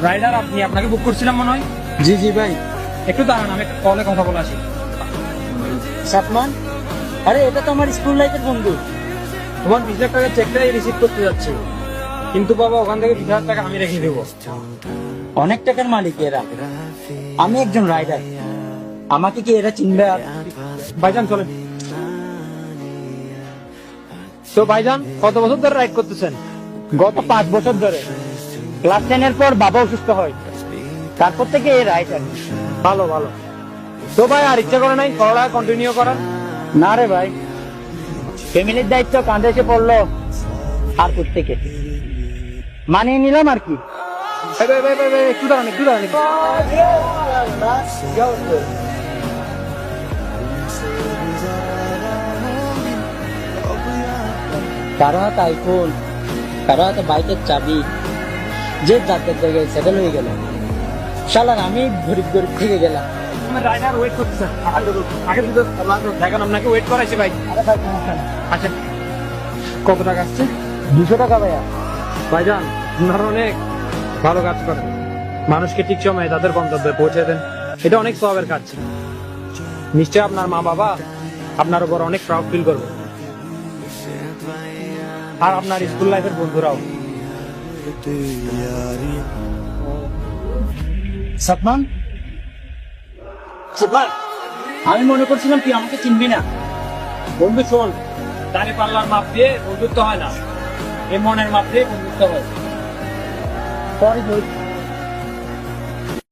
Rider আপনি, আপনাকে বুক করছিলাম মনে হয়। জি জি ভাই। একটু দাঁড়ান, আমি কলে কথা বলে আসি। সাতমান, আরে এটা তো আমার স্কুল লাইফের বন্ধু। তোমার 20 লাখ টাকার চেকটাই রিসিভ করতে যাচ্ছি, কিন্তু বাবা ওখান থেকে 20 লাখ টাকা আমি রেখে দেবো। অনেক টাকার মালিক এরা, আমি একজন রাইডার, আমাকে কি এরা চিনবে? আর ভাইজান চলেন। তো ভাইজান কত বছর ধরে রাইড করতেছেন? গত 5 বছর ধরে। ক্লাস 10-এর পর বাবা অসুস্থ হয়, তারপর থেকে এই রাইডার। ভালো ভালো। তো ভাই আর ইচ্ছা করে নাই পড়ালেখা কন্টিনিউ করার? না রে ভাই, ফ্যামিলির দায়িত্ব কাঁধে এসে পড়লো, আর থেকে মানিয়ে নিলাম আর কি। একটু দাঁড়ান, একটু দাঁড়ান। কারো হাতে আইফোন, কারো হাতে বাইকের চাবি, যে যাদের জায়গায় সেটেল হয়ে গেল। শালার আমি গরিব গরিব থেকে গেলাম। আমার রাইডার ওয়েট করতেছে, আগে তো দেখেন আপনাকে ওয়েট করাইছে ভাই। আরে ভাই সমস্যা নেই। আচ্ছা, কত টাকা আসছে? 200 টাকা ভাইয়া। ভাইজান আপনারা অনেক ভালো কাজ করেন, মানুষকে ঠিক সময়ে তাদের গন্তব্যে পৌঁছে দেন, এটা অনেক সওয়াবের কাজ। নিশ্চয় আপনার মা বাবা আপনার উপর অনেক প্রাউড ফিল করবে, আর আপনার স্কুল লাইফের বন্ধুরাও। সাতমান, সাতমান, আমি মনে করছিলাম তুই আমাকে চিনবি না। বন্ধু শোন, দাঁড়ি পাল্লার মাপ দিয়ে বন্ধুত্ব হয় না, এই মনের মাপ দিয়ে বন্ধুত্ব হয়। সরি